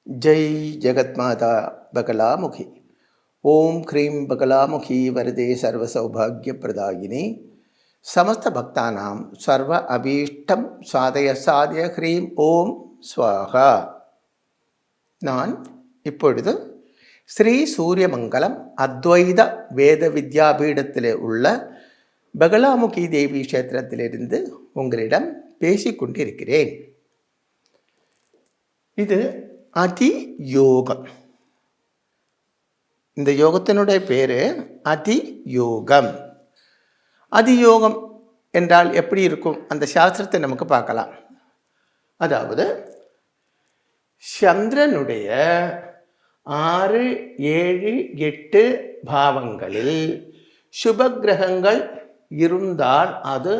जय जगत्माता बगलामुखी। ओम ह्रीं बगलामुखी वरदे सर्वसौभाग्यप्रदायिनी समस्त भक्तानां सर्व अभीष्टं साधय साधय ह्रीं ओम स्वाहा. நான் இப்பொழுது ஸ்ரீ சூரியமங்கலம் அத்வைத வேத வித்யாபீடத்திலே உள்ள பகலாமுகி தேவி கஷேத்திரத்திலிருந்து உங்களிடம் பேசிக்கொண்டிருக்கிறேன். இது அதியோகம். இந்த யோகத்தினுடைய பேர் அதியோகம். அதியோகம் என்றால் எப்படி இருக்கும் அந்த சாஸ்திரத்தை நமக்கு பார்க்கலாம். அதாவது சந்திரனுடைய 6, 7, 8 பாவங்களில் சுபகிரகங்கள் இருந்தால் அது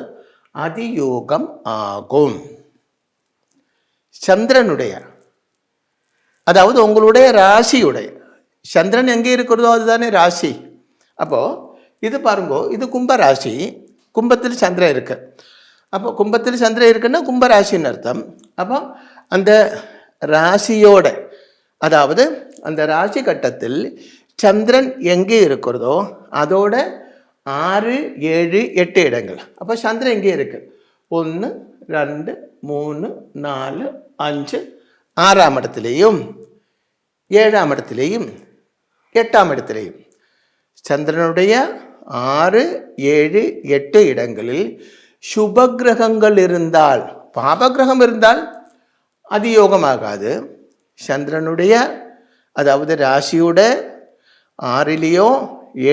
அதியோகம் ஆகும். சந்திரனுடைய அதாவது உங்களுடைய ராசியுடைய சந்திரன் எங்கே இருக்கிறதோ அதுதானே ராசி. அப்போது இது பாருங்கோ, இது கும்ப ராசி, கும்பத்தில் சந்திரன் இருக்கு. அப்போ கும்பத்தில் சந்திரன் இருக்குன்னா கும்பராசின்னு அர்த்தம். அப்போ அந்த ராசியோட அதாவது அந்த ராசி கட்டத்தில் சந்திரன் எங்கே இருக்கிறதோ அதோட 6, 7, 8 இடங்கள். அப்போ சந்திரன் எங்கே இருக்கு? 1, 2, 3, 4, 5, 6ஆம் இடத்துலேயும் 7ஆம் இடத்துலேயும் 8ஆம் இடத்துலேயும் சந்திரனுடைய 6, 7, 8 இடங்களில் சுபகிரகங்கள் இருந்தால், பாபகிரகம் இருந்தால் அதியோகமாகாது. சந்திரனுடைய அதாவது ராசியோட 6லேயோ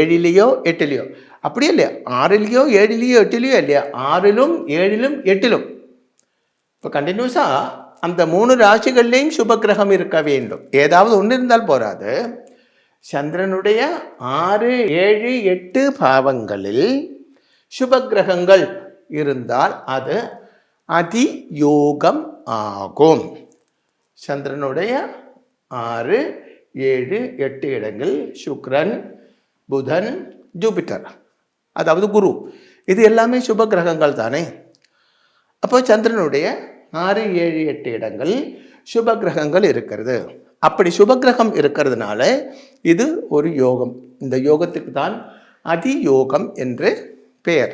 7லேயோ 8லேயோ அப்படியே இல்லையா, 6லேயோ 7லேயோ 8லேயோ இல்லையா, 6லும் 7லும் 8லும் இப்போ கண்டினியூஸாக அந்த 3 ராசிகள்லேயும் சுபகிரகம் இருக்க வேண்டும். ஏதாவது ஒன்று இருந்தால் போராது. சந்திரனுடைய 6, 7, 8 பாவங்களில் சுபகிரகங்கள் இருந்தால் அது அதியோகம் ஆகும். சந்திரனுடைய 6, 7, 8 இடங்கள் சுக்கிரன், புதன், ஜூபிட்டர் அதாவது குரு, இது எல்லாமே சுபகிரகங்கள் தானே. அப்போ சந்திரனுடைய 6, 7, 8 இடங்கள் சுபகிரகங்கள் இருக்கிறது. அப்படி சுபகிரகம் இருக்கிறதுனால இது ஒரு யோகம். இந்த யோகத்துக்கு தான் அதியோகம் என்று பெயர்.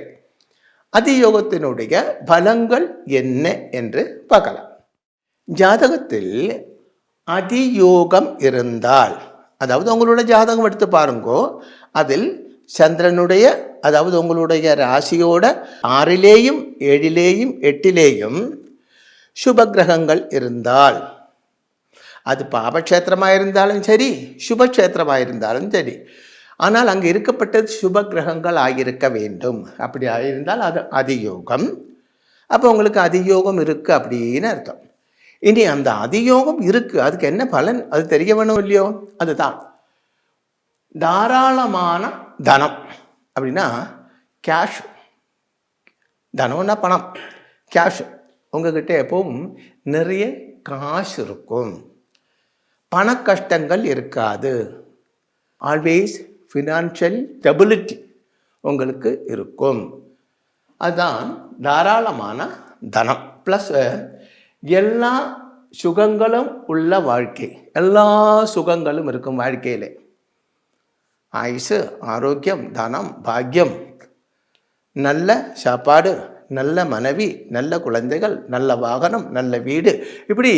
அதியோகத்தினுடைய பலங்கள் என்ன என்று பார்க்கலாம். ஜாதகத்தில் அதியோகம் இருந்தால், அதாவது உங்களுடைய ஜாதகம் எடுத்து பாருங்கோ, அதில் சந்திரனுடைய அதாவது உங்களுடைய ராசியோட 6லேயும் 7லேயும் 8லேயும் சுபகிரகங்கள் இருந்தால், அது பாபக்ஷேத்திரமாக இருந்தாலும் சரி சுபக்ஷேத்திரமாக இருந்தாலும் சரி, ஆனால் அங்கே இருக்கப்பட்டது சுபகிரகங்கள் ஆகியிருக்க வேண்டும். அப்படி ஆகியிருந்தால் அது அதியோகம். அப்போ உங்களுக்கு அதியோகம் இருக்குது அப்படின்னு அர்த்தம். இனி அந்த அதியோகம் இருக்குது, அதுக்கு என்ன பலன் அது தெரிய வேணும் இல்லையோ. அதுதான் தாராளமான தனம். அப்படின்னா கேஷ், தனம்னா பணம், கேஷ். உங்ககிட்ட எப்பவும் நிறைய காசு இருக்கும், பண கஷ்டங்கள் இருக்காது. ஆல்வேஸ் ஃபினான்ஷியல் ஸ்டெபிலிட்டி உங்களுக்கு இருக்கும். அதுதான் தாராளமான தனம். ப்ளஸ் எல்லா சுகங்களும் உள்ள வாழ்க்கை, எல்லா சுகங்களும் இருக்கும் வாழ்க்கையில். ஆயுசு, ஆரோக்கியம், தனம், பாக்கியம், நல்ல சாப்பாடு, நல்ல மனைவி, நல்ல குழந்தைகள், நல்ல வாகனம், நல்ல வீடு, இப்படி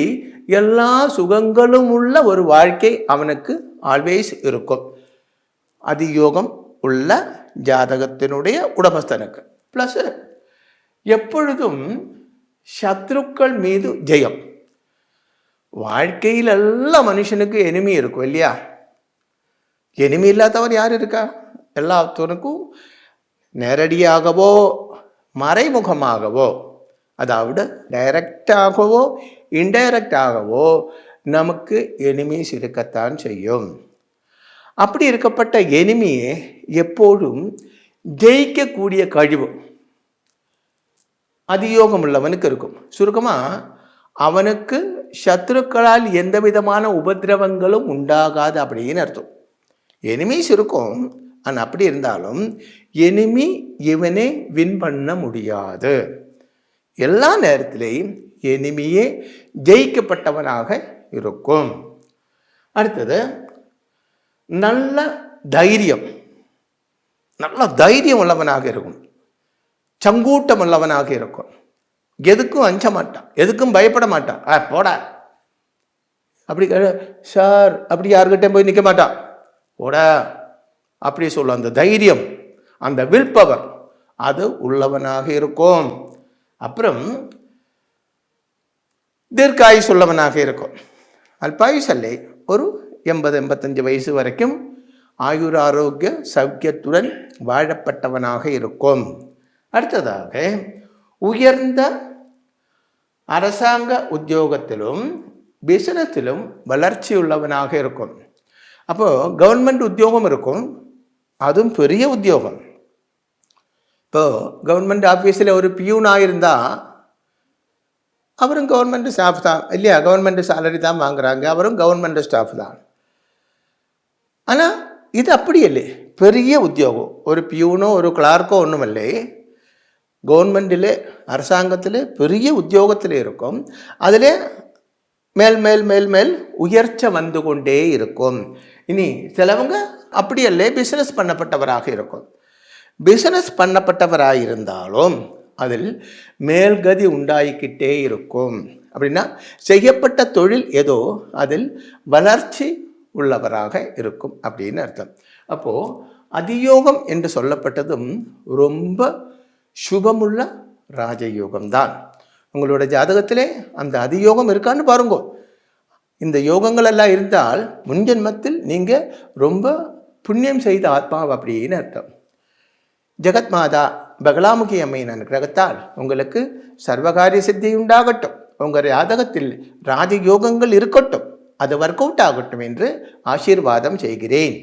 எல்லா சுகங்களும் உள்ள ஒரு வாழ்க்கை அவனுக்கு ஆல்வேஸ் இருக்கும். அதியோகம் உள்ள ஜாதகத்தினுடைய உடமஸ்தனுக்கு. ப்ளஸ் எப்பொழுதும் சத்ருக்கள் மீது ஜெயம். வாழ்க்கையில் எல்லா மனுஷனுக்கு எனிமி இருக்கும் இல்லையா. எனிமி இல்லாதவர் யார் இருக்கா? எல்லாத்தவனுக்கும் நேரடியாகவோ மறைமுகமாகவோ, அதாவது டைரக்டாகவோ இன்டைரக்டாகவோ நமக்கு எனிமீஸ் இருக்கத்தான் செய்யும். அப்படி இருக்கப்பட்ட எனிமியை எப்போதும் ஜெயிக்கக்கூடிய கழிவு அதியோகம் உள்ளவனுக்கு இருக்கும். சுருக்கமாக அவனுக்கு சத்ருக்களால் எந்த விதமான உபதிரவங்களும் உண்டாகாது அப்படின்னு அர்த்தம். எனிமீஸ் இருக்கும், ஆனால் அப்படி இருந்தாலும் எனிமி இவனே வின் பண்ண முடியாது. எல்லா நேரத்திலையும் எனிமியே ஜெயிக்கப்பட்டவனாக இருக்கும். அடுத்தது நல்ல தைரியம், நல்ல தைரியம் உள்ளவனாக இருக்கும், சங்கூட்டம் உள்ளவனாக இருக்கும், எதுக்கும் அஞ்ச மாட்டான், எதுக்கும் பயப்பட மாட்டான். போடா அப்படி சார் அப்படி யாருக்கிட்டே போய் நிற்க மாட்டான், போடா அப்படி சொல்ல அந்த தைரியம், அந்த வில் பவர் அது உள்ளவனாக இருக்கும். அப்புறம் தீர்க்காயுஸ் உள்ளவனாக இருக்கும். அல்பாயுசல்லை ஒரு 80-85 வயசு வரைக்கும் ஆயுர் ஆரோக்கிய சௌக்கியத்துடன் வாழப்பட்டவனாக இருக்கும். அடுத்ததாக உயர்ந்த அரசாங்க உத்தியோகத்திலும் பிசினஸிலும் வளர்ச்சி உள்ளவனாக இருக்கும். அப்போது கவர்மெண்ட் உத்தியோகம் இருக்கும், அதுவும் பெரிய உத்தியோகம். இப்போது கவர்மெண்ட் ஆஃபீஸில் ஒரு பியூனாக இருந்தால் அவரும் கவர்மெண்ட் ஸ்டாஃப் தான் இல்லையா, கவர்மெண்ட் சேலரி தான் வாங்குறாங்க, அவரும் கவர்மெண்ட் ஸ்டாஃப் தான். ஆனால் இது அப்படி இல்லை, பெரிய உத்தியோகம். ஒரு பியூனோ ஒரு கிளார்க்கோ ஒன்றும் இல்லை, கவர்மெண்டில் அரசாங்கத்தில் பெரிய உத்தியோகத்தில் இருக்கும். அதில் மேல் மேல் மேல் மேல் உயர்ச்சி வந்து கொண்டே இருக்கும். இனி சிலவங்க அப்படி இல்லை, பிஸ்னஸ் பண்ணப்பட்டவராக இருக்கும். பிஸ்னஸ் பண்ணப்பட்டவராக இருந்தாலும் அதில் மேல்கதி உண்டாகிக்கிட்டே இருக்கும். அப்படின்னா செய்யப்பட்ட தொழில் ஏதோ அதில் வளர்ச்சி உள்ளவராக இருக்கும் அப்படின்னு அர்த்தம். அப்போது அதியோகம் என்று சொல்லப்பட்டதும் ரொம்ப சுபமுள்ள ராஜயோகம்தான். உங்களோட ஜாதகத்திலே அந்த அதியோகம் இருக்கான்னு பாருங்க. இந்த யோகங்கள் எல்லாம் இருந்தால் முன்ஜென்மத்தில் நீங்கள் ரொம்ப புண்ணியம் செய்த ஆத்மாவை அப்படின்னு அர்த்தம். ஜெகத் மாதா பகலாமுகி அம்மையின் அனுகிரகத்தால் உங்களுக்கு சர்வகாரிய சித்தி உண்டாகட்டும், உங்கள் ஜாதகத்தில் ராஜயோகங்கள் இருக்கட்டும், அது ஒர்க் அவுட் ஆகட்டும் என்று ஆசீர்வாதம் செய்கிறேன்.